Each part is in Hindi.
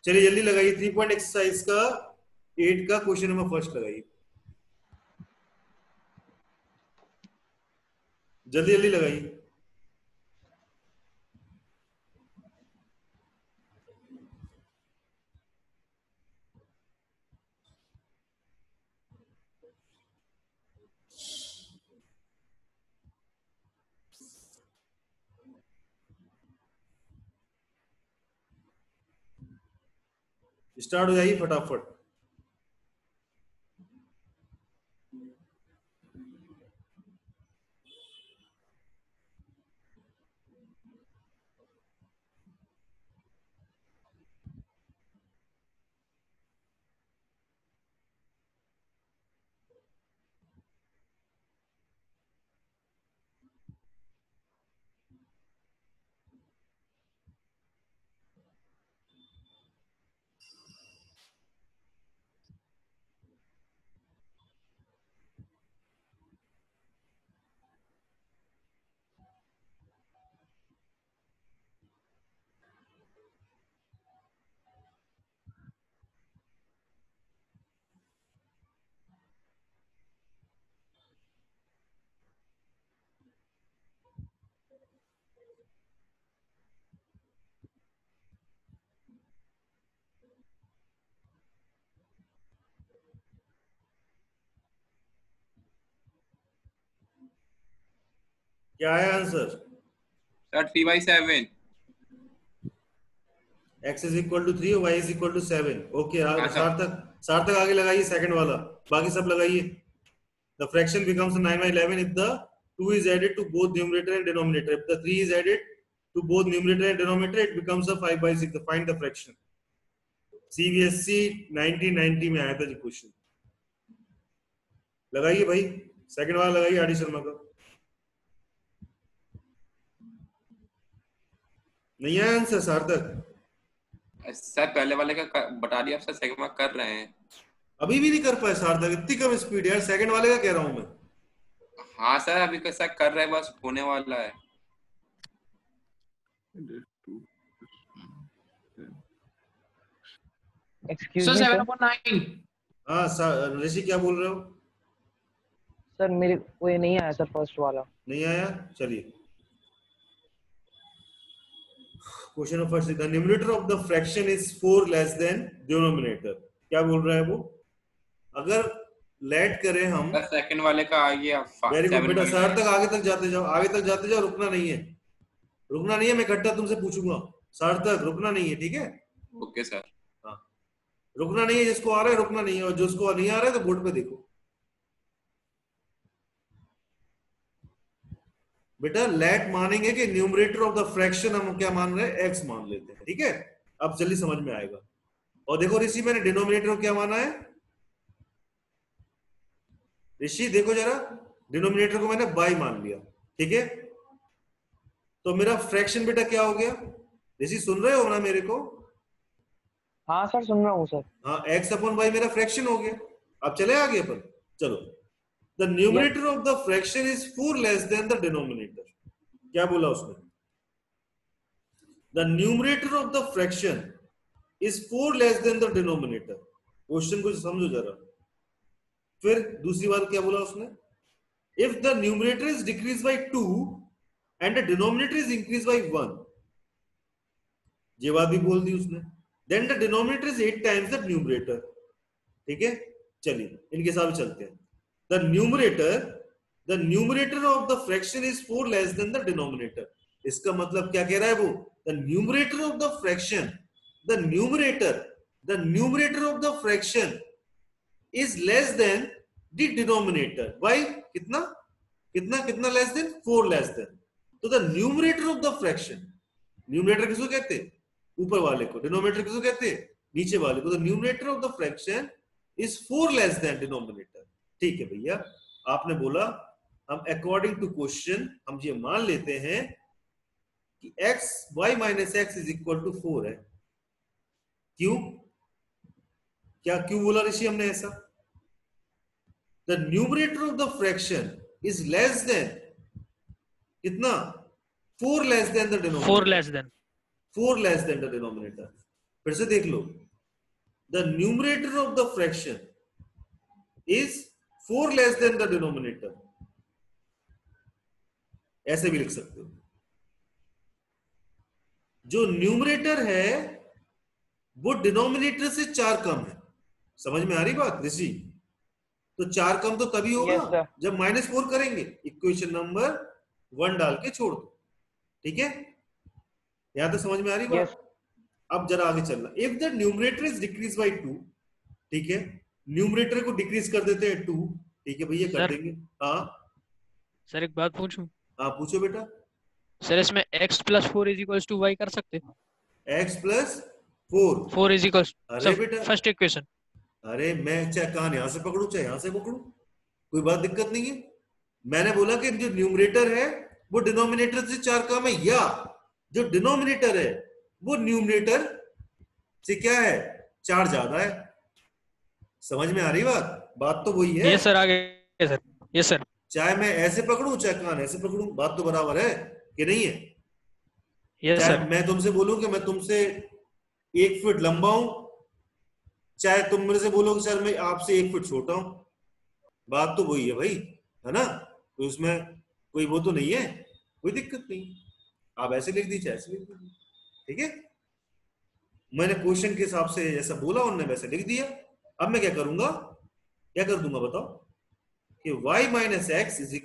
चलिए जल्दी लगाइए 3 पॉइंट एक्सरसाइज का 8 का क्वेश्चन नंबर फर्स्ट लगाइए, जल्दी जल्दी लगाइए। स्टार्ट हो जाइए फटाफट। क्या है answer? Sir 3/7। x is equal to 3 और y is equal to 7। Okay, हाँ सर। सार्थक आगे लगाइए सेकंड वाला, बाकी सब लगाइए। The fraction becomes 9/11 if the 2 is added to both numerator and denominator. If the 3 is added to both numerator and denominator, it becomes a 5/6. Find the fraction. CBSE 1990 में आया था जी क्वेश्चन। लगाइए भाई, सेकंड वाला लगाइए आर डी शर्मा का। नहीं आया आंसर सार्थक? सर पहले वाले का बता दिया सर, सेकंड वाला कर रहे हैं। अभी भी नहीं कर पाए सार्थक, इतनी कम स्पीड यार। सेकंड वाले का कह रहा हूं मैं। हाँ सर अभी कैसा कर रहे हैं, बस होने वाला है। Excuse me sir. 7/9। हाँ ऋषि क्या बोल रहे हो? सर मेरे को ये नहीं आया सर, फर्स्ट वाला नहीं आया। चलिए question of first, the numerator of the fraction is 4 less than denominator. क्या बोल रहा है वो? अगर लेट करें हम, सेकंड वाले का आ गया। वेरी गुड बेटा सार्थक, आगे तक जाते जाओ, आगे तक जाते जाओ, रुकना नहीं है, रुकना नहीं है। मैं इकट्ठा तुमसे पूछूंगा सार्थक, रुकना नहीं है, ठीक है? Okay sir. हाँ रुकना नहीं है, जिसको आ रहा है रुकना नहीं है, और जिसको नहीं आ रहा है तो बोर्ड पे देखो। बेटा लेट मानेंगे कि न्यूमरेटर ऑफ द फ्रैक्शन हम क्या मान रहे हैं? एक्स मान लेते हैं, ठीक है? अब जल्दी समझ में आएगा। और देखो ऋषि, मैंने डिनोमिनेटर को क्या माना है? ऋषि देखो जरा, डिनोमिनेटर को मैंने बाई मान लिया, ठीक है? तो मेरा फ्रैक्शन बेटा क्या हो गया? ऋषि सुन रहे हो ना मेरे को? हाँ सर सुन रहा हूँ सर। हाँ, एक्स अपॉन वाई मेरा फ्रैक्शन हो गया। अब चले आगे अपन, चलो। The numerator of the fraction is 4 less than the denominator. क्या बोला उसने? The numerator of the fraction is 4 less than the denominator. Question को समझो जरा। फिर दूसरी बात क्या बोला उसने? If the numerator is decrease by 2 and the denominator is increase by 1, ये बात भी बोल दी उसने। Then the denominator is 8 times the numerator, ठीक है? चलिए इनके साथ चलते हैं। The numerator of the fraction is 4 less than the denominator. इसका मतलब क्या कह रहा है वो? The numerator of the fraction, the numerator of the fraction is less than the denominator by कितना कितना कितना less than 4 less than. तो the numerator of the fraction, numerator किसको कहते हैं? ऊपर वाले को। denominator किसको कहते हैं? नीचे वाले को। The numerator of the fraction is 4 less than denominator. ठीक है भैया, आपने बोला हम अकॉर्डिंग टू क्वेश्चन हम ये मान लेते हैं कि x y minus x is equal to 4 है। क्यों? क्या क्यों बोला ऋषि हमने ऐसा? The numerator of the fraction is less than कितना? 4 less than the denominator. 4 less than. 4 less than the denominator. फिर से देख लो, the numerator of the fraction is 4 less than the denominator, ऐसे भी लिख सकते हो। जो न्यूमरेटर है वो डिनोमिनेटर से 4 कम है। समझ में आ रही बात ऋषि? तो 4 कम तो तभी होगा Yes, sir. जब -4 करेंगे। इक्वेशन नंबर 1 डाल के छोड़ दो, ठीक है? यहां तक समझ में आ रही बात? Yes. अब जरा आगे चलना। If the numerator is decrease by 2, ठीक है, न्यूमरेटर को डिक्रीज कर देते हैं 2, ठीक है भैया, कर सर। देंगे। हाँ सर एक बात पूछूं? हाँ पूछो बेटा। सर इसमें x + 4 = y कर सकते? x + 4, 4 = अरे बेटा, फर्स्ट इक्वेशन। अरे मैं चाहे कान यहां से पकड़ू चाहे यहां से पकड़ू, कोई बात दिक्कत नहीं है। मैंने बोला कि जो न्यूमरेटर है वो डिनोमिनेटर से 4 कम है, या जो डिनोमिनेटर है वो न्यूमरेटर से क्या है, 4 ज्यादा है। समझ में आ रही बात? बात तो वही है। ये सर आगे सर। ये सर चाहे मैं ऐसे पकड़ूं चाहे कान ऐसे पकड़ूं, बात तो बराबर है कि नहीं है? ये चाहे सर मैं तुमसे बोलूं कि मैं तुमसे 1 फीट लंबा हूं, चाहे तुम मेरे से बोलो कि सर मैं आपसे 1 फीट छोटा हूं, बात तो वही है भाई, है ना? तो उसमें कोई वो तो नहीं है, कोई दिक्कत नहीं। आप ऐसे लिख दीजिए, ऐसे लिख दीजिए, ठीक है? मैंने क्वेश्चन के हिसाब से जैसा बोला उन्होंने वैसे लिख दिया। अब मैं क्या करूंगा, क्या कर दूंगा बताओ, कि y - x =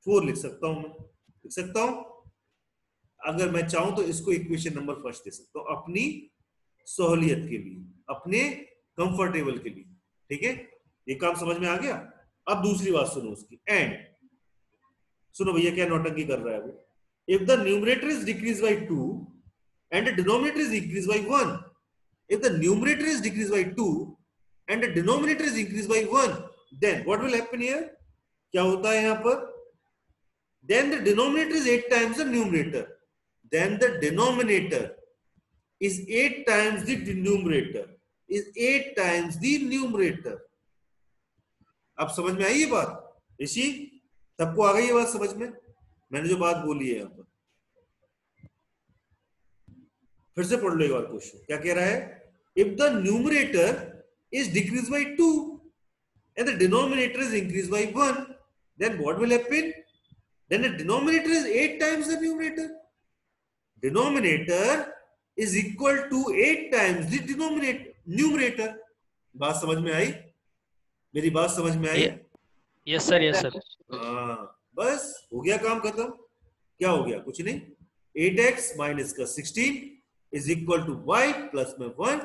4 लिख सकता हूं, मैं लिख सकता हूं। अगर मैं चाहूं तो इसको इक्वेशन नंबर फर्स्ट दे सकता हूं अपनी सहूलियत के लिए, अपने कंफर्टेबल के लिए, ठीक है? ये काम समझ में आ गया? अब दूसरी बात सुनो उसकी, एंड सुनो भैया क्या नौटंकी कर रहा है वो। If the numerator is decrease by 2 and the denominator is increased by 1, if the numerator is decreased by 2 and the denominator is increased by 1, then what will happen here? क्या होता है यहां पर? Then the denominator is 8 times the numerator, then the denominator is 8 times the numerator, is 8 times the numerator. अब समझ में आई ये बात ऋषि? सबको आ गई ये बात समझ में? मैंने जो बात बोली है यहां पर, फिर से पढ़ लो एक बार क्वेश्चन। क्या कह रहा है? If the numerator is decrease by 2 and the denominator is increase by 1, then what will happen? Then the denominator is 8 times the numerator, denominator is equal to 8 times the numerator. बात समझ में आई? मेरी बात समझ में आई? Yes sir. Yes sir. हाँ, बस हो गया काम खत्म। क्या हो गया? कुछ नहीं। 8x माइनस का 16 is equal to y plus में 1।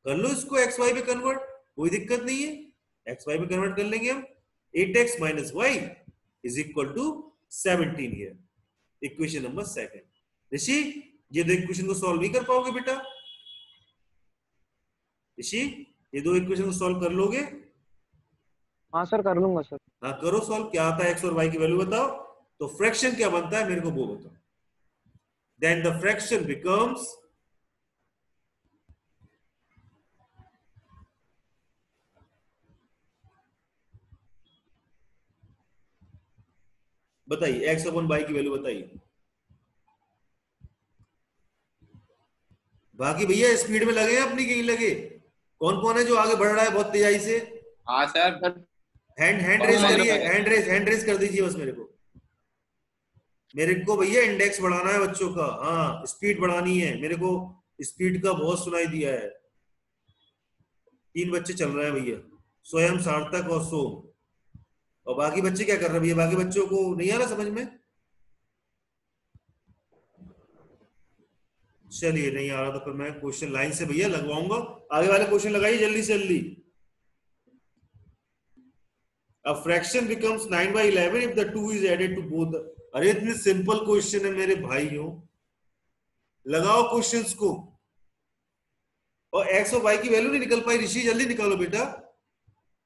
कर लो इसको xy पे कन्वर्ट, कोई दिक्कत नहीं है, xy पे कन्वर्ट कर लेंगे हम। 8x minus y is equal to 17 here, equation number 2। Rishi ये दो इक्वेशन को सॉल्व नहीं कर पाओगे बेटा? ऋषि ये दो इक्वेशन को सॉल्व कर लोगे? हाँ सर कर लूंगा सर। हाँ करो सॉल्व। क्या आता है x और y की वैल्यू बताओ, तो फ्रैक्शन क्या बनता है मेरे को वो बताओ। Then the fraction becomes बताइए x अपन y की वैल्यू बताइए। बाकी भैया स्पीड में लगे हैं अपनी, कहीं लगे? कौन कौन है जो आगे बढ़ रहा है बहुत तेजी से? हाँ सर। हैंड रेज करिए, हैंड रेज कर दीजिए बस मेरे को भैया इंडेक्स बढ़ाना है बच्चों का। हाँ स्पीड बढ़ानी है मेरे को, स्पीड का बहुत सुनाई दिया है। 3 बच्चे चल रहे हैं भैया, स्वयं, सार्थक और सोम। और बाकी बच्चे क्या कर रहे हैं भैया? बाकी बच्चों को नहीं आ रहा समझ में? चलिए नहीं आ रहा तो फिर मैं क्वेश्चन लाइन से भैया लगवाऊंगा। आगे वाले क्वेश्चन लगाइए जल्दी से जल्दी। A fraction becomes 9/11 if the 2 is added to both. अरे इतने सिंपल क्वेश्चन है मेरे भाइयों, लगाओ क्वेश्चंस को। और x और y की वैल्यू नहीं निकल पाई ऋषि, जल्दी निकालो बेटा।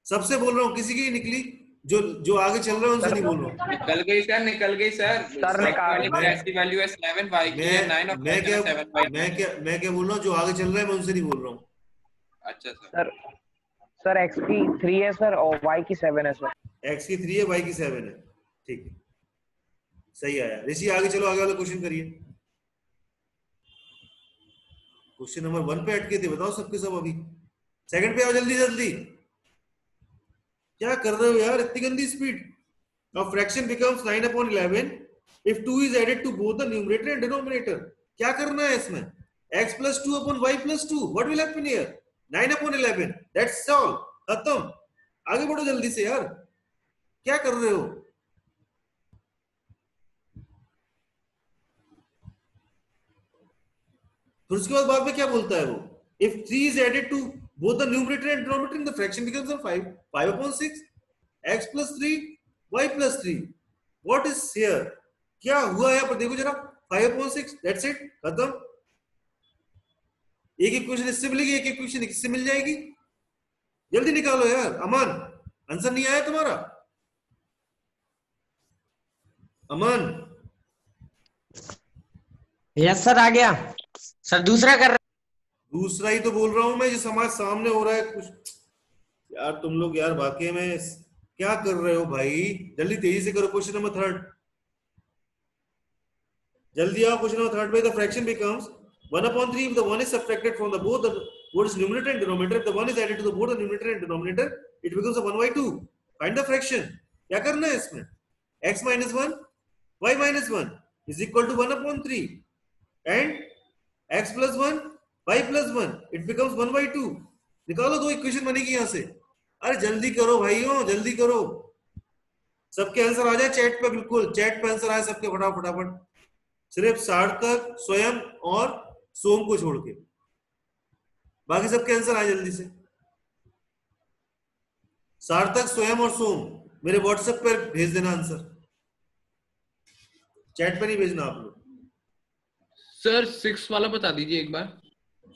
सबसे बोल रहा हूँ, किसी की नहीं निकली, जो आगे चल रहे हैं उनसे नहीं बोल रहा हूँ। निकल गई सर, निकल गई सर। सर निकाल। x की वैल्यू है 7, y की है 9 और मैं क्या बोल रहा हूँ, जो आगे चल रहा है मैं उनसे नहीं बोल रहा हूँ। अच्छा सर। सर x की 3 है सर और y की 7 है सर। x की 3 है, y की 7 है, ठीक है, सही आया। ऋषि आगे चलो, आगे वाला क्वेश्चन करिए। क्वेश्चन नंबर 1 पे अटके थे, बताओ सबके सब अभी। सेकंड पे आओ जल्दी जल्दी। क्या कर रहे हो यार, इतनी गंदी speed. Now fraction becomes 9/11 if 2 is added to both the numerator and denominator. क्या करना है इसमें? x plus 2 upon y plus 2. What will happen here? 9/11. That's all. खत्म। आगे बढ़ो जल्दी से यार, क्या कर रहे हो? फिर उसके बाद में क्या बोलता है वो? If 3 is added to both the numerator and denominator, the fraction becomes a 5/6. X plus 3, y plus 3. What is here? क्या हुआ यहाँ पर देखो जरा, 5/6. That's it, खत्म। एक इक्वेशन इससे मिलेगी, एक इक्वेशन इससे मिल जाएगी। जल्दी निकालो यार। अमन, आंसर नहीं आया तुम्हारा? अमन? यस सर, आ गया सर। दूसरा कर दूसरा ही तो बोल रहा हूं मैं, जो समाज सामने हो रहा है कुछ। यार तुम लोग यार वाकई में क्या कर रहे हो भाई? जल्दी तेजी से करो। क्वेश्चन नंबर 3, जल्दी आओ। क्वेश्चन नंबर 3 पे the fraction becomes 1/3 if the 1 is subtracted from the both the what is numerator and denominator. If the 1 is added to the both the numerator and denominator, it becomes a 1/2. Find the fraction. क्या करना है इसमें? x minus 1, y minus 1 is equal to 1/3 and x plus 1, y plus 1, it becomes 1/2. निकालो, दो इक्वेशन बनेगी यहां से। अरे जल्दी करो भाइयों, जल्दी करो। सबके आंसर आ जाए चैट पे, बिल्कुल चैट पे आंसर आए सबके फटाफट। सिर्फ सार्थक, स्वयं और सोम को छोड़ के बाकी सबके आंसर आए जल्दी से। सार्थक, स्वयं और सोम मेरे व्हाट्सएप पर भेज देना आंसर, चैट पे नहीं भेजना आप लोग। सर 6 वाला बता दीजिए एक बार।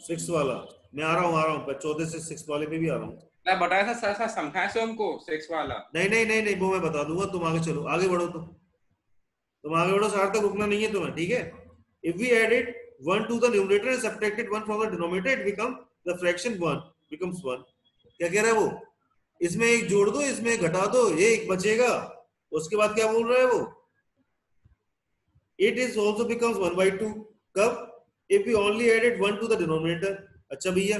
6 वाला मैं आ रहा हूँ 14 से 6 वाले पे भी आ रहा हूँ। मैं बताया था सर, समझाए से हमको 6 वाला। नहीं वो मैं बता दूंगा, तुम आगे चलो, आगे बढ़ो। तुम आगे बढ़ो, सार्थक रुकना नहीं है तुम्हें, ठीक है। If we added 1 to the numerator and subtracted 1 from the denominator, it becomes the fraction 1 becomes 1. क्या कह रहा है वो? इसमें एक जोड़ दो, इसमें एक घटा दो, ये एक बचेगा। उसके बाद क्या बोल रहा है वो? It is also becomes 1/2. कब? If we only added 1 to the denominator. अच्छा भैया,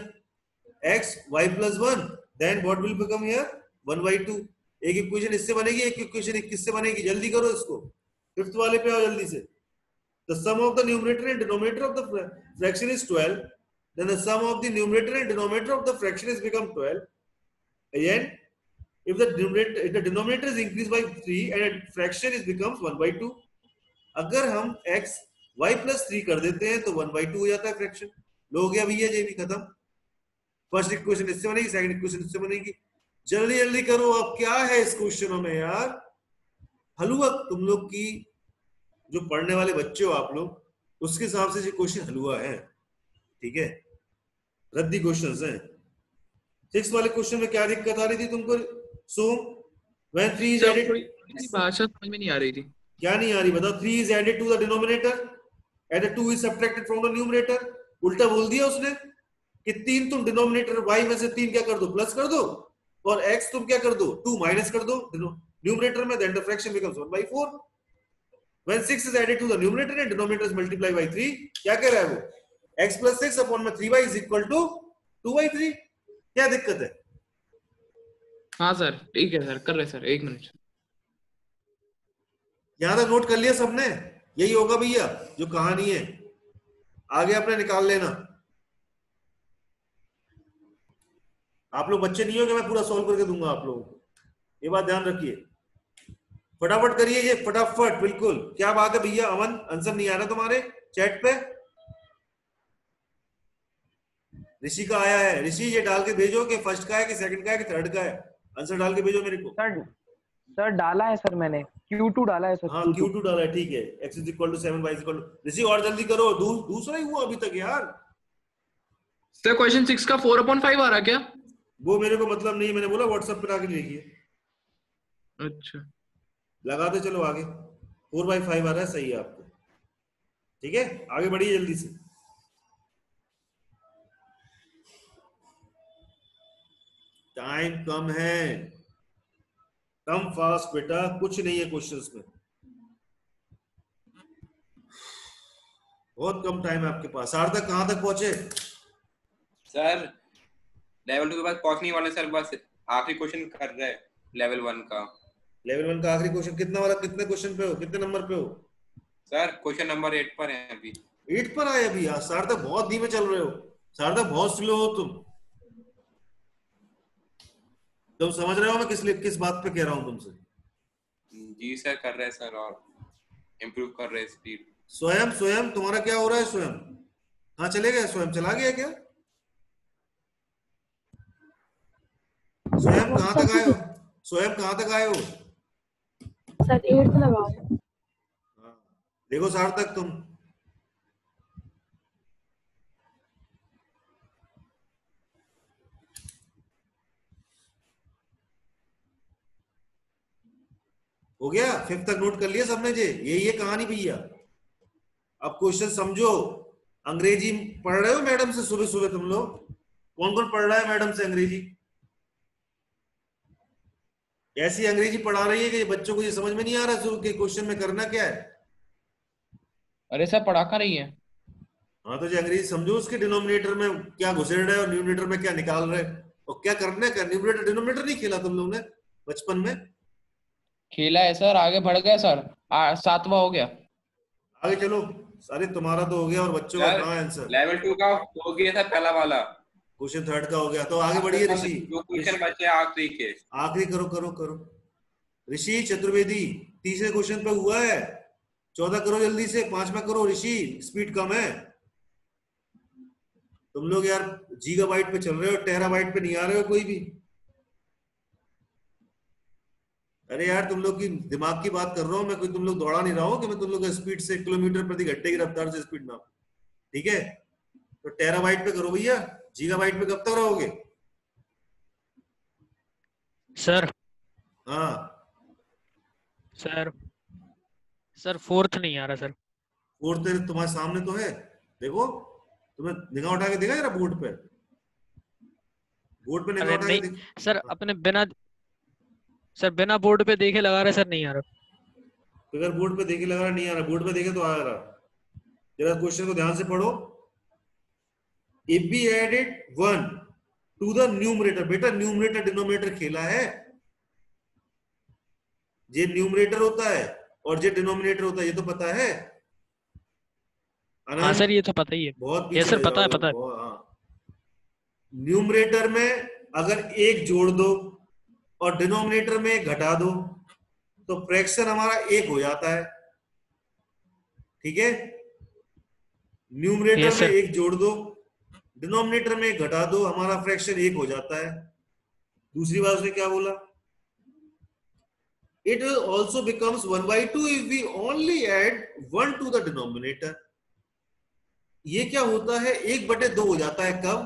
x y plus 1, then what will become here? 1/2. एक इक्वेशन इससे बनेगी, एक इक्वेशन किससे बनेगी? जल्दी करो इसको। 5th वाले पे आओ जल्दी से। The sum of the numerator and denominator of the fraction is 12. Then the sum of the numerator and denominator of the fraction is become 12. Again, if the denominator is increased by 3 and fraction is becomes 1/2. अगर हम x y plus 3 कर देते हैं तो 1/2 हो जाता है फ्रैक्शन। लो हो गया भैया, ये भी खत्म। फर्स्ट इक्वेशन इससे बनेगी, सेकंड इक्वेशन इससे बनेगी। जल्दी जल्दी करो। अब क्या है इस क्वेश्चनों में यार? हलवा तुम लोग की जो पढ़ने वाले बच्चे हो आप लोग, उसके हिसाब से ये क्वेश्चन हलवा है, ठीक है। रद्दी क्वेश्चंस हैं। 6 वाले क्वेश्चन में क्या दिक्कत आ रही थी तुमको? सो when 3 is added, भाषा समझ में नहीं आ रही थी। क्या नहीं आ रही बताओ? 3 is added to the denominator and 2 is subtracted from the numerator. उल्टा बोल दिया उसने कि 3 तुम डिनोमिनेटर y में से 3 क्या कर दो? प्लस कर दो, और x तुम क्या कर दो? 2 माइनस कर दो न्यूमरेटर में, then the fraction becomes 1/4. When 6 is added to the numerator and denominator is multiplied by 3, क्या कह रहा है वो? x plus 6 upon 3y is equal to 2/3. क्या दिक्कत है? हाँ सर, ठीक है सर, कर रहे सर, 1 मिनट। यहां तक नोट कर लिया सबने? यही होगा भैया जो कहानी है, आगे अपने निकाल लेना। आप लोग बच्चे नहीं हो कि मैं पूरा सॉल्व करके दूंगा आप लोगों को, ये बात ध्यान रखिए। फटाफट करिए ये, फटाफट, बिल्कुल। क्या बात है भैया? अमन, आंसर नहीं आ रहा तुम्हारे चैट पे? ऋषि का आया है। ऋषि ये डाल के भेजो कि फर्स्ट का है कि सेकंड का है कि थर्ड का है। आंसर डाल के भेजो मेरे को। सर डाला है सर, मैंने Q2 डाला है सर। हाँ Q2 डाला है, ठीक है। x is equal to 7, y is equal to। ऋषि और जल्दी करो, दूसरा ही हुआ अभी तक यार। सर क्वेश्चन 6 का 4/5 आ रहा क्या? वो मेरे को मतलब नहीं, मैंने बोला व्हाट्सएप पर आके लिखिए। अच्छा, लगाते चलो आगे। 4/5 आ रहा है, सही है आपको, ठीक है। आगे बढ़िए जल्दी से। टाइम कम है, कम फास्ट बेटा, कुछ नहीं है क्वेश्चंस में, बहुत कम टाइम है आपके पास। सार्थक कहां तक पहुंचे? सर लेवल 2 के बाद पहुंचने वाले सर, बस आखिरी क्वेश्चन कर रहे हैं लेवल 1 का। लेवल 1 का आखिरी क्वेश्चन कितना वाला, कितने क्वेश्चन पे हो, कितने नंबर पे हो? सर क्वेश्चन नंबर 8 पर है अभी। 8 पर आए अभी यार, सार्थक बहुत धीमे चल रहे हो, सार्थक बहुत स्लो हो तुम समझ रहे हो मैं किस बात पे कह रहा हूं तुमसे? जी सर कर रहे हैं सर, और इम्प्रूव कर रहे हैं स्पीड। स्वयं तुम्हारा क्या हो रहा है? स्वयं कहाँ चले गए? स्वयं चला गया क्या? स्वयं कहाँ तक आए हो? स्वयं कहाँ तक आए हो? सर 8 लगा। हाँ, देखो सार्थक तुम हो गया? 5th तक नोट कर लिया सबने जे? यही है कहानी भैया। अब क्वेश्चन समझो। अंग्रेजी पढ़ रहे हो मैडम से सुबह सुबह तुम लोग? कौन कौन पढ़ रहा है मैडम से अंग्रेजी? ऐसी अंग्रेजी पढ़ा रही है कि बच्चों को ये समझ में नहीं आ रहा कि क्वेश्चन में करना क्या है। अरे सर पढ़ा कर रही है। हाँ तो जो अंग्रेजी समझो, उसके डिनोमिनेटर में क्या घुसेड़ रहे और न्यूमिनेटर में क्या निकाल रहे और क्या करना है। न्यूमिनेटर डिनोमिनेटर नहीं खेला तुम लोग ने बचपन में? खेला है सर, आगे बढ़ गया सर, 7वां हो गया। आगे चलो। अरे तुम्हारा तो हो गया और बच्चों का कहाँ आंसर? लेवल 2 का हो गया था पहला वाला, क्वेश्चन 3rd का हो गया, तो आगे बढ़िए ऋषि। जो क्वेश्चन बचे आखिरी के। आखिरी करो करो करो ऋषि चतुर्वेदी। तीसरे क्वेश्चन पे हुआ है, 14 करो जल्दी से, 5वां करो ऋषि, स्पीड कम है। तुम लोग यार गीगाबाइट पे चल रहे हो, टेराबाइट पे नहीं आ रहे हो कोई भी। अरे यार तुम लोग की दिमाग की बात कर रहा हूं मैं, कोई तुम लोग दौड़ा नहीं रहा हूं कि मैं तुम लोग स्पीड से किलोमीटर प्रति घंटे की रफ्तार से स्पीड नाप। ठीक है, तो टेराबाइट पे करो भैया, गीगाबाइट पे कब तक रहोगे? सर हाँ सर सर 4th नहीं आ रहा सर। 4th तुम्हारे सामने तो है, देखो। तुम्हें निगाह उठा के देखा जरा बोर्ड पे? बोर्ड पे निगाह अरे उठा के नहीं देख। सर, अपने बिना बोर्ड पे देखे लगा रहे सर, नहीं आ रहा। अगर बोर्ड पे देखे लगा रहा नहीं आ रहा, बोर्ड पे देखे तो आ रहा। जरा क्वेश्चन को ध्यान से पढ़ो। If we added 1 to the numerator, बेटा न्यूमरेटर डिनोमिनेटर खेला है। ये न्यूमरेटर होता है और ये डिनोमिनेटर होता है, ये तो पता है। हाँ सर ये तो पता ही है। बहुत ये पीछे सर रह पता है जाओगे। पता है। हाँ, न्यूमरेटर में अगर 1 जोड़ दो और डिनोमिनेटर में 1 घटा दो तो फ्रैक्शन हमारा 1 हो जाता है। ठीक है, न्यूमरेटर Yes, में sir. 1 जोड़ दो, डिनोमिनेटर में 1 घटा दो, हमारा फ्रैक्शन 1 हो जाता है। दूसरी बात उसने क्या बोला? It also becomes 1/2 if we only add 1 to the denominator. ये क्या होता है? 1/2 हो जाता है कब?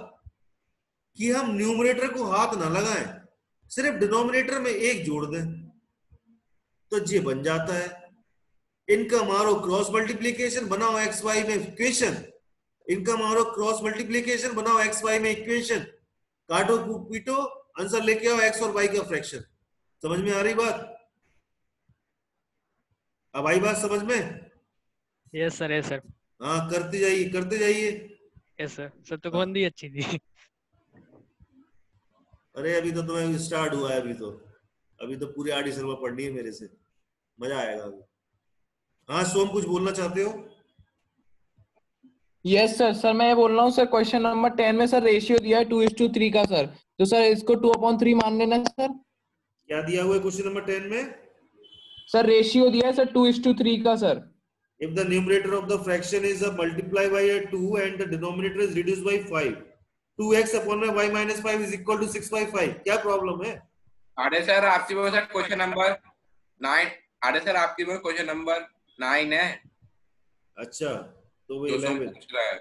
कि हम न्यूमरेटर को हाथ ना लगाएं, सिर्फ डिनोमिनेटर में 1 जोड़ दें तो ये बन जाता है। इनका मारो क्रॉस मल्टीप्लीकेशन, बनाओ एक्स वाई में इक्वेशन। इनका मारो क्रॉस मल्टीप्लीकेशन, बनाओ एक्स वाई में इक्वेशन। काटो पीटो, आंसर लेके आओ एक्स और वाई का फ्रैक्शन। समझ में आ रही बात? अब आई बात समझ में? यस सर, यस सर, हाँ करते जाइए करते जाइए। Yes sir. सर तो बंदी अच्छी थी। अरे अभी तो तुम्हें स्टार्ट हुआ है, अभी तो पूरी आड़ी शर्मा पढ़नी है मेरे से, मजा आएगा अभी। हाँ सोम कुछ बोलना चाहते हो? Yes sir. सर मैं बोल रहा हूँ सर, क्वेश्चन नंबर 10 में सर रेशियो दिया है 2:3 का सर, तो सर इसको 2/3 मान लेना सर। क्या दिया हुआ है क्वेश्चन नंबर 10 में? सर रेशियो दिया है सर 2:3 का sir. If the numerator of the fraction is multiplied by 2 and the denominator is reduced by 5, 2x upon y minus 5 is equal to 6/5। क्या प्रॉब्लम है? आड़े सर आपकी वो सर क्वेश्चन नंबर 9, आड़े सर आपकी वो क्वेश्चन नंबर 9 है। अच्छा तो वो जो सोम 11 पूछ रहा है।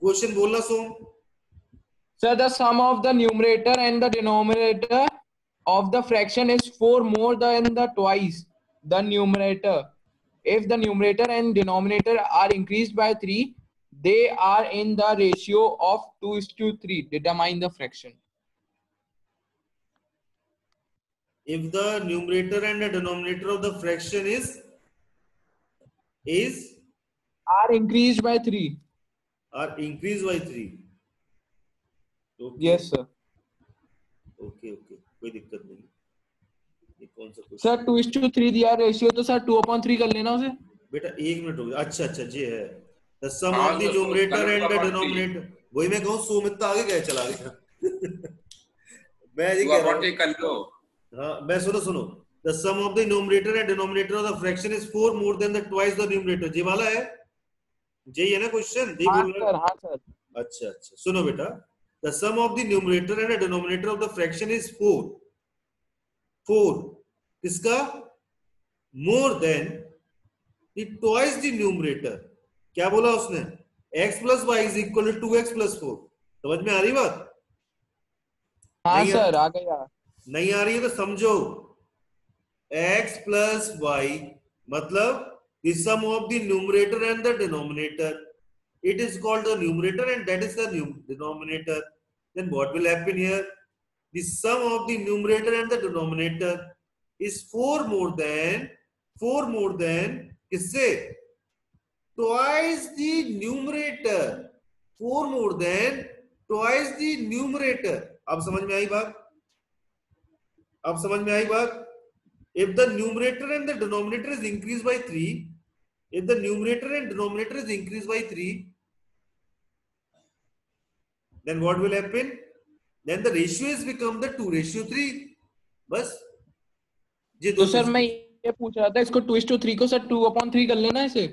क्वेश्चन बोलना सोम। Sir, the sum of the numerator and the denominator of the fraction is 4 more than the twice the numerator. If the numerator and denominator are increased by 3, they are in the ratio of 2:3. Determine the fraction. If the numerator and the denominator of the fraction is Are increased by 3. are increased by 3, yes sir. Okay okay, कोई दिक्कत नहीं। ये कौन सा क्वेश्चन सर 2:3 दिया रेशियो, तो सर 2/3 कर लेना उसे। बेटा? 1 मिनट हो गया। अच्छा अच्छा, ये है द सम हाँ, ऑफ द तो न्यूमरेटर एंड द 2/3 डिनोमिनेटर। वही मैं कहूँ, सुमित आगे क्या चला गया। मैं ये कह रहा हूँ, कर लो। हाँ मैं सुनो सुनो, the sum of the numerator and denominator of the fraction is 4 more than the twice the numerator. ये वाला है, यही है ना क्वेश्चन? ये हाँ बोल रहा सर, है। हाँ सर। अच्छा अच्छा, सुनो बेटा, the sum of the numerator and the denominator of the fraction is 4 किसका? More than the twice the numerator. क्या बोला उसने? x plus y is equal to 2x plus 4। समझ में आ रही बात? हाँ नहीं सर, आ गया। नहीं आ रही है तो समझो, x प्लस वाई मतलब the sum of the numerator and the denominator, it is called the numerator and that is the denominator. Then what will happen here? The sum of the numerator and the denominator is 4 more than किससे? Twice the numerator, 4 more than twice the numerator. अब समझ में आई बात? अब समझ में आई बात? If the numerator and the denominator is increased by 3, if the numerator and denominator is increased by 3, then what will happen? Then the ratio is become the 2:3. बस ये तो दो सर चीज। मैं ये पूछ रहा था, इसको 2:3 को सर 2/3 कर लेना इसे।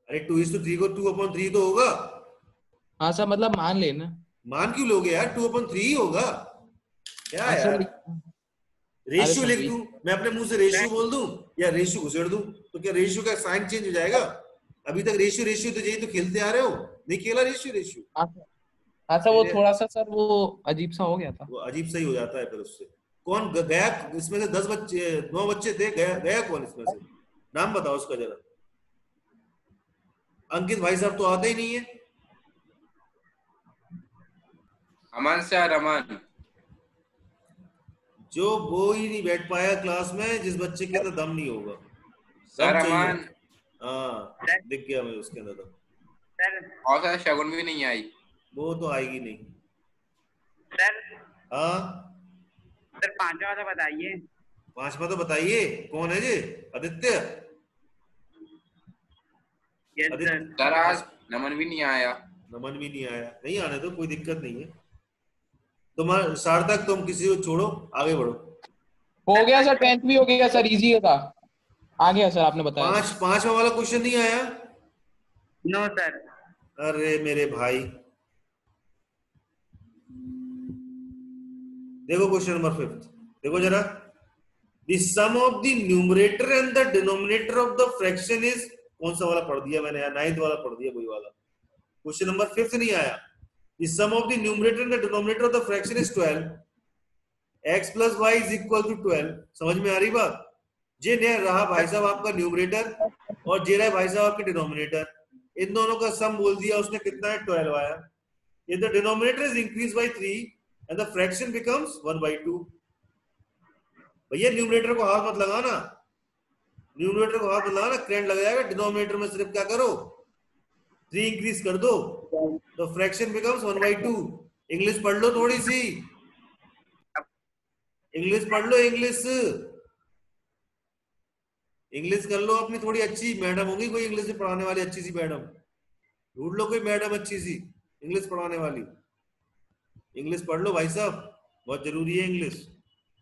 अरे 2:3 को 2/3 तो होगा। हाँ सर, मतलब मान लेना। मान क्यों लोगे यार? 2/3 ही होगा। क्या हाँ यार, सर, रेशियो अरे लिख दूं मैं अपने मुंह से, रेशियो बोल दूं या रेशियो घुसेड़ दूं? तो क्या रेशियो का साइन चेंज हो जाएगा? अभी तक रेशियो रेशियो तो यही तो खेलते आ रहे हो, नहीं खेला रेशियो रेशियो। हाँ सर, हाँ सर, वो थोड़ा सा सर वो अजीब सा हो गया था। वो अजीब सही हो जाता है फिर उससे। कौन गया इसमें से? 10 बच्चे 9 बच्चे थे, गया कौन इसमें से? नाम बताओ उसका जरा। अंकित भाई साहब तो आते ही नहीं है। अमन सर, अमन। जो वो ही नहीं बैठ पाया क्लास में, जिस बच्चे के अंदर दम नहीं होगा। सर दम चाहिए। अमन। हाँ दिख गया मुझे उसके अंदर दम। सर और सर शगुन भी नहीं आई। वो तो आएगी नहीं। सर हाँ सर पांचवा वाला बताइए। 5वां तो बताइए, कौन है जी? आदित्य? सर आज नमन भी नहीं आया। नमन भी नहीं आया, नहीं आने तो कोई दिक्कत नहीं है। तुम्हारा सार्थक, तुम किसी को छोड़ो, आगे बढ़ो। हो गया सर, 10th भी हो गया सर, इजी था। आ गया सर, आपने बताया। 5वां वाला क्वेश्चन नहीं आया? No sir. अरे मेरे भाई, देखो क्वेश्चन नंबर 5, देखो जरा। The sum of the numerator and the denominator of the fraction is, कौन सा वाला पढ़ दिया मैंने यार? 9th वाला पढ़ दिया, कोई वाला। क्वेश्चन नंबर 5 नहीं आया। The sum of the numerator and the denominator of the fraction is 12, x plus y is equal to 12। समझ में आ रही बात? जे ने रहा भाई साहब आपका न्यूमरेटर और जे रहा भाई साहब आपके डिनोमिनेटर। इन दोनों का सम बोल दिया उसने, कितना है? 12 आया। If the denominator is increased by 3 and the fraction becomes 1/2। भैया न्यूमरेटर को हाथ मत लगाना, न्यूमरेटर को हाथ मत लगाना, करंट लग जाएगा। डिनोमिनेटर में सिर्फ क्या करो, 3 इंक्रीज कर दो तो फ्रैक्शन बिकम्स 1/2। इंग्लिश पढ़ लो थोड़ी सी, इंग्लिश पढ़ लो, इंग्लिश कर लो अपनी थोड़ी अच्छी। मैडम होगी कोई इंग्लिश में पढ़ाने वाली अच्छी सी मैडम, ढूंढ लो कोई मैडम अच्छी सी इंग्लिश पढ़ाने वाली। इंग्लिश पढ़ लो भाई साहब, बहुत जरूरी है इंग्लिश।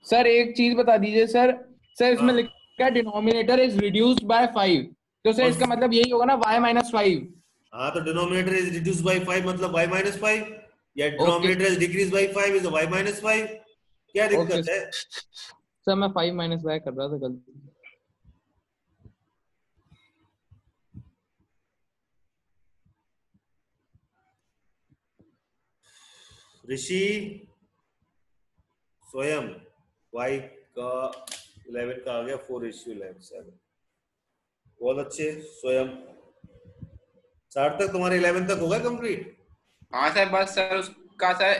सर एक चीज बता दीजिए सर। सर इसमें हाँ। लिखा है डिनोमिनेटर इज रिड्यूस्ड बाय 5, तो सर इसका मतलब यही होगा ना, y-5। हाँ तो डिनोमिनेटर इज रिड्यूस्ड बाय 5 मतलब y-5, या denominator is decrease bye 5 is y-5। क्या दिक्कत है? सर मैं 5 - y कर रहा था गलती। ऋषि स्वयं y का 11 का आ गया 4:11। बहुत अच्छे स्वयं। सार्थक तुम्हारे 11 तक होगा कंप्लीट? हाँ सर, बस सर उसका सर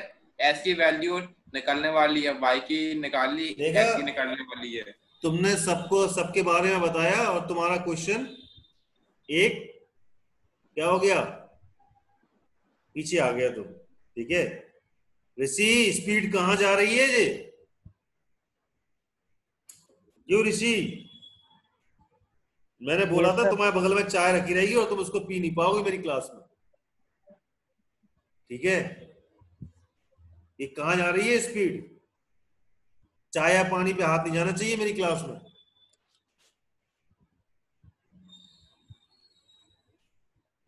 s की वैल्यू निकालने वाली है, y की निकाल ली, देखा? s की निकालने वाली है। तुमने सबको सबके बारे में बताया और तुम्हारा क्वेश्चन एक क्या हो गया? पीछे आ गया तुम। ठीक है, ऋषि स्पीड कहां जा रही है ये? क्यों ऋषि? मैंने बोला Yes, था sir. तुम्हारे बगल में चाय रखी रहेगी और तुम उसको पी नहीं पाओगे मेरी क्लास में, ठीक है? ये कहां जा रही है स्पीड? चाय या पानी पे हाथ नहीं जाना चाहिए मेरी क्लास में।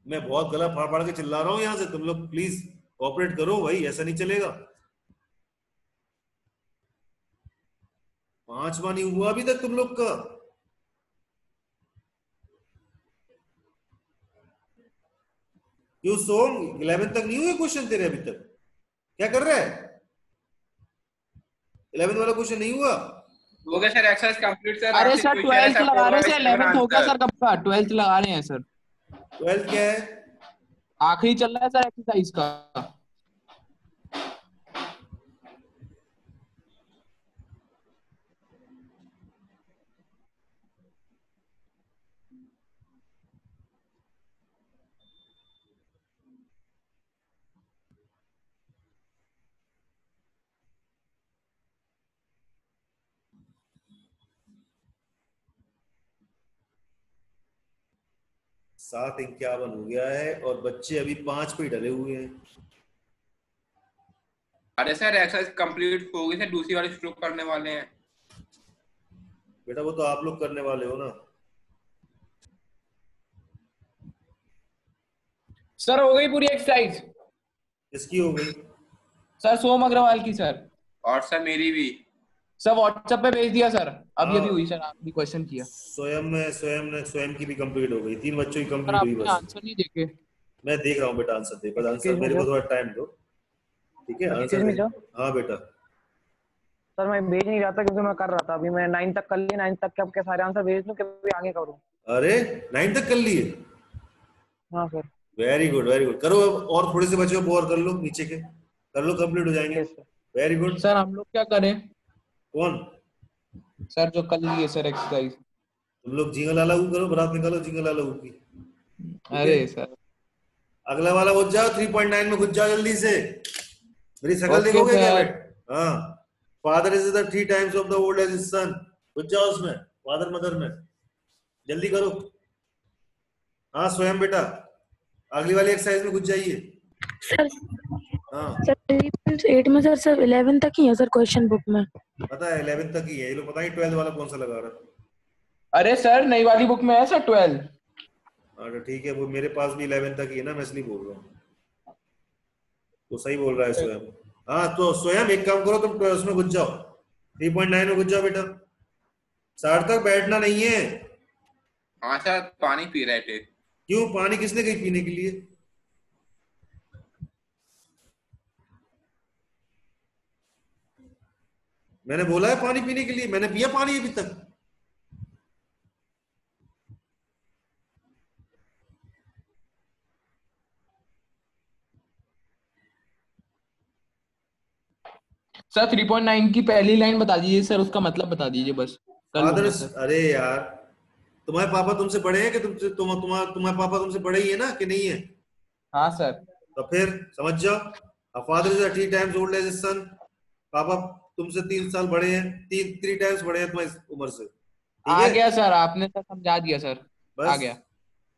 मैं बहुत गला फाड़ फाड़ के चिल्ला रहा हूं यहां से, तुम लोग प्लीज कोऑपरेट करो भाई, ऐसा नहीं चलेगा। 5वां नहीं हुआ अभी तक तुम लोग का। क्यों सोम, 11 तक नहीं हुए क्वेश्चन तेरे अभी तक? क्या कर रहा है? 11 वाला क्वेश्चन नहीं हुआ? हो गया सर, एक्सरसाइज कंप्लीट सर। अरे सर 12th लगा रहे हैं सर, 11th हो गया सर। सर कब का? 12th लगा रहे हैं सर, 12 क्या है? आखिरी चल रहा है सर एक्सरसाइज का। सात 51 हो गया है और बच्चे अभी 5 पे डले हुए हैं। अरे सर एक्सरसाइज कंप्लीट हो गई सर, दूसरी वाली शुरू करने वाले हैं। बेटा वो तो आप लोग करने वाले हो ना। सर हो गई पूरी एक्सरसाइज। किसकी हो गई? सर सोम अग्रवाल की सर। और सर मेरी भी। सर व्हाट्सएप पे भेज दिया सर, अभी हाँ। अभी हुई सर, आपने क्वेश्चन किया। स्वयं की भी कंप्लीट हो गई, 3 बच्चों की सर कंप्लीट हुई आपने बस। आंसर नहीं देखे। मैं देख रहा हूँ बेटा आंसर दे, बस आंसर Excuse me, मेरे को sir. थोड़ा टाइम दो, ठीक है? आंसर Excuse me, दे। sir. हाँ बेटा। सर मैं भेज नहीं रहा था क्योंकि मैं कर रहा था, अभी मैं 9 तक कर लिए, 9 तक के आपके सारे आंसर भेज दूं कि अभी आगे करूं? अरे 9 तक कर लिए? हाँ sir. Very good very good, करो अब और थोड़े से बच्चों को और कर लो, नीचे के कर लो, कंप्लीट हो जाएंगे। Yes sir. Very good. Sir हम लोग क्या करें? कौन? सर जो कल लिए सर एक्सरसाइज। तुम लोग जिंगल अलग करो, बरात निकालो जिंगल अलग की, ठीक अरे है? सर अगला वाला घुस जाओ, 3.9 में घुस जाओ जल्दी से। मेरी शकल ओके देखोगे क्या सर। बेटा? हाँ, father is the 3 times of the old age his son. घुस जाओ उसमें, फादर मदर में, जल्दी करो। हाँ स्वयं बेटा, अगली वाली एक्सरसाइज में घुस जाइए। सर हाँ सर 3.8 में सर सब 11 तक ही है सर क्वेश्चन बुक में। पता है 11 तक ही है, ये लोग पता नहीं 12 वाला कौन सा लगा रहा है। अरे सर नई वाली बुक में है सर 12। हाँ तो ठीक है, वो मेरे पास भी 11 तक ही है ना, मैं इसलिए बोल रहा हूँ। तो सही बोल रहा है स्वयं। हाँ तो स्वयं एक काम करो, तुम उसमें घुस जाओ, 3.9 में घुस जाओ बेटा। सार्थक बैठना नहीं है। हाँ सर पानी पी रहे थे। क्यों? पानी किसने कही पीने के लिए? मैंने बोला है पानी पीने के लिए, मैंने पिया पानी अभी तक? सर 3.9 की पहली लाइन बता दीजिए सर, उसका मतलब बता दीजिए बस, कर लूंगा फादर, सर। अरे यार तुम्हारे पापा तुमसे बड़े हैं कि तुम्हारे पापा तुमसे बड़े ही है ना कि नहीं है? हाँ सर। तो फिर समझ जाओ, father is 3 times old age his son. पापा तुमसे 3 साल बड़े हैं, 3 टाइम्स बड़े हैं तुम्हारी उम्र से, ठीक आ है? गया सर, आपने तो समझा दिया सर, बस आ गया।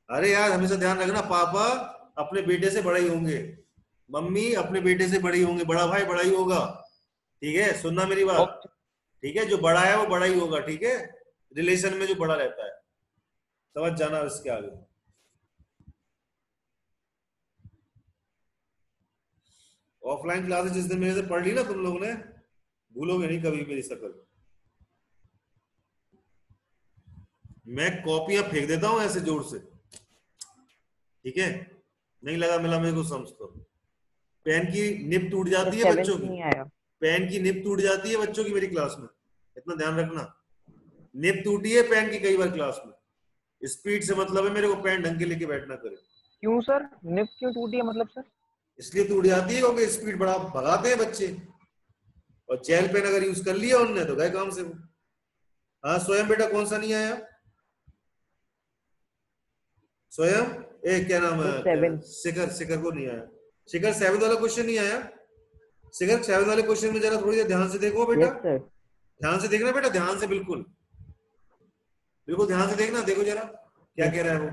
अरे यार हमेशा ध्यान रखना, पापा अपने बेटे से बड़े ही होंगे, मम्मी अपने बेटे से बड़ी होंगे, बड़ा भाई बड़ा ही होगा, ठीक है? सुनना मेरी बात, ठीक है? जो बड़ा है वो बड़ा ही होगा, ठीक है? रिलेशन में जो बड़ा रहता है, समझ जाना इसके आगे। ऑफलाइन क्लासेस जिस दिन मेरे से पढ़ ली ना तुम लोगों ने, भूलोगे नहीं कभी मेरी शक्ल। मैं कॉपियां फेंक देता हूं ऐसे जोर से, ठीक है? नहीं लगा मिला मेरे को समझ तो। पेन की निब टूट जाती है बच्चों की, नहीं आया। पेन की निब टूट जाती है बच्चों की मेरी क्लास में, इतना ध्यान रखना। निब टूटी है पेन की कई बार क्लास में। स्पीड से मतलब है मेरे को पेन ढंग के लेके बैठना करे। क्यों सर? निब क्यों टूटी है मतलब सर? इसलिए टूट जाती है क्योंकि स्पीड बड़ा भगाते हैं बच्चे, और जेल पेन अगर यूज कर लिया उनने तो गए काम से वो। हाँ स्वयं बेटा कौन सा नहीं आया? स्वयं क्या नाम है? 7। शिखर को नहीं आया। शिखर 7 वाला क्वेश्चन नहीं आया? शिखर 7 वाले क्वेश्चन में जरा थोड़ी देर ध्यान से देखो बेटा। Yes sir. ध्यान से देखना बेटा, ध्यान से, बिल्कुल बिल्कुल ध्यान से देखना। देखो जरा क्या कह रहा है वो।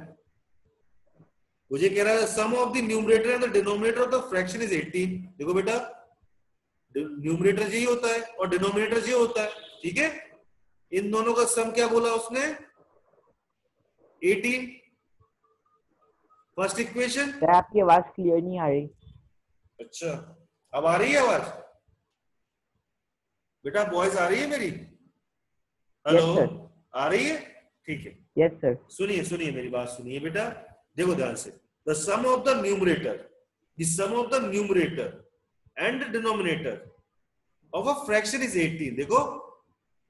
मुझे कह रहा है sum of the numerator and the denominator of the fraction is 18। देखो बेटा, न्यूमरेटर यही होता है और डिनोमिनेटर यही होता है, ठीक है। इन दोनों का सम क्या बोला उसने? 18। First equation. सर आपकी आवाज क्लियर नहीं आ रही। अच्छा, अब आ रही है आवाज बेटा? वॉइस आ रही है मेरी? हेलो, आ रही है? ठीक है। Yes sir. सुनिए सुनिए मेरी बात सुनिए बेटा, देखो ध्यान से। The sum of the numerator, the sum of the numerator and denominator of a fraction is 18। देखो,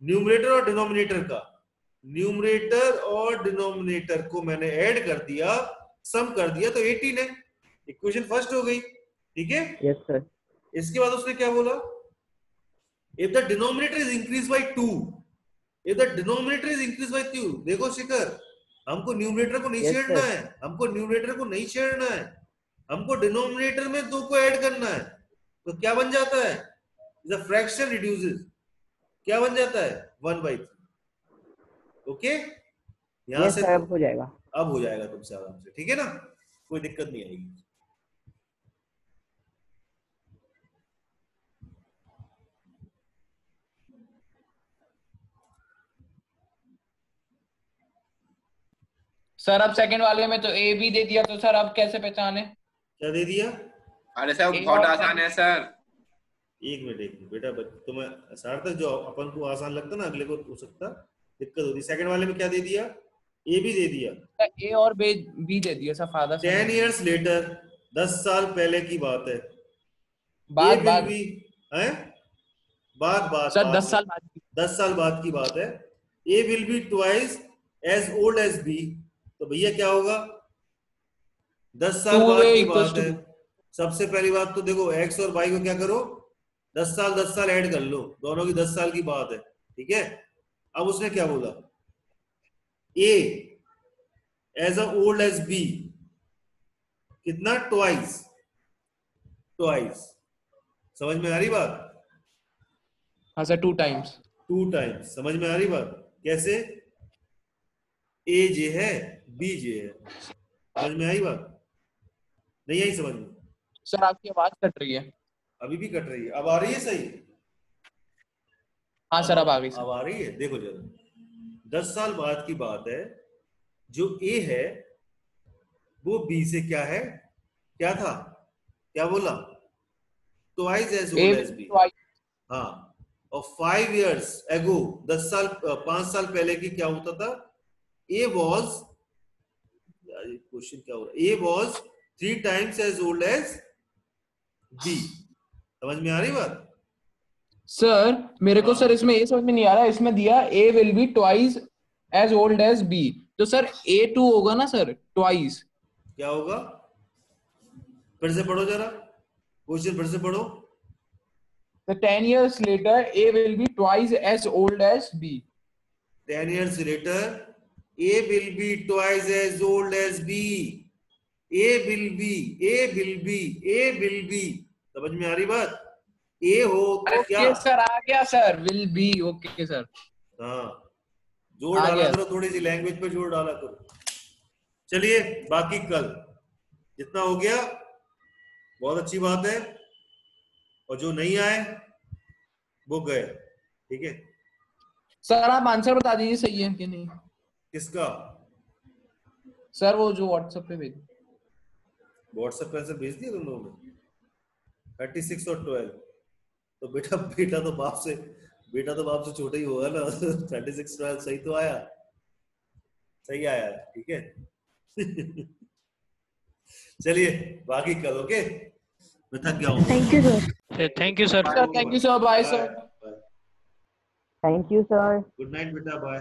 न्यूमरेटर और डिनोमिनेटर का, न्यूमरेटर और डिनोमिनेटर को मैंने ऐड कर दिया, सम कर दिया तो 18 है। इक्वेशन फर्स्ट हो गई, ठीक है। Yes sir. इसके बाद उसने क्या बोला? If the denominator is increase bye 2, if the denominator is increase bye 2। देखो शिखर, हमको न्यूमरेटर को नहीं Yes, छेड़ना sir. है, हमको न्यूमरेटर को नहीं छेड़ना है, हमको डिनोमिनेटर में 2 को ऐड करना है। तो क्या बन जाता है? द फ्रैक्शन रिड्यूसेस, क्या बन जाता है? 1/3। ओके, यहां यस से सर, अब हो जाएगा। अब हो जाएगा तुमसे आराम से, ठीक है ना, कोई दिक्कत नहीं आएगी। सर अब सेकंड वाले में तो ए भी दे दिया, तो सर अब कैसे पहचाने? क्या दे दिया? अरे सर एक बहुत और- आसान है सर। एक मिनट बेटा, तुम्हें सार्थक जो अपन को आसान लगता ना, अगले को हो सकता दिक्कत होती। सेकंड वाले में क्या दे दिया? ए भी दे दिया। ए और बी दे दिया सर, फादर 10 years later, 10 साल पहले की बात है। बाद A will बाद be, हैं? बाद सर 10 साल बाद 10 साल बाद की बात है। A will be twice as old as B। तो भैया क्या होगा? 10 साल 2A बाद की equals बात to है। सबसे पहली बात तो देखो, x और y को क्या करो, 10 साल ऐड कर लो, दोनों की 10 साल की बात है, ठीक है। अब उसने क्या बोला? A as old as B, कितना? ट्वाइस। समझ में आ रही बात? हाँ सर 2 टाइम्स। 2 टाइम्स। समझ में आ रही बात? कैसे? ए जे है, बी जे है। समझ में आई बात? नहीं आई समझ में? सर आपकी आवाज कट रही है। अभी भी कट रही है, अब आ रही है सही? हाँ सर अब आ गई अब सर। आ रही है। देखो जरा, 10 साल बाद की बात है। जो ए है वो बी से क्या है? क्या था? क्या बोला? Twice as old as B. हाँ, और 5 years ago, 5 साल पहले की क्या होता था? A was, क्वेश्चन क्या हो रहा है? A was 3 times as old as B। समझ में आ रही बात? सर मेरे को सर इसमें ये समझ में नहीं आ रहा, इसमें दिया A will be twice as old as B, तो सर A2 होगा ना सर, ट्वाइस। क्या होगा? फिर से पढ़ो जरा क्वेश्चन, फिर से पढ़ो। The 10 years later, A will be twice as old as B. 10 years later, A will be twice as old as B। A will be। समझ में आ रही बात? A हो तो क्या? Okay, सर आ गया sir, will be, okay sir. हाँ, जोर आ डाला गया। करो, थोड़ी सी लैंग्वेज पे जोर डाला करो। चलिए, बाकी कल जितना हो गया बहुत अच्छी बात है, और जो नहीं आए वो गए, ठीक है। सर आप आंसर बता दीजिए सही है कि नहीं। किसका? सर वो जो व्हाट्सएप पे भेज। व्हाट्सएप पे आंसर भेज दिया तुम लोगों ने? 36 और 12। तो बेटा तो बाप से छोटा ही होगा ना। 36 12 सही तो आया, सही आया, ठीक है। चलिए बाकी कल, ओके। मैं थक गया हूँ। Thank you, sir. Thank you sir. Sir thank you sir, bye sir. Thank you sir. Good night बेटा, बाय।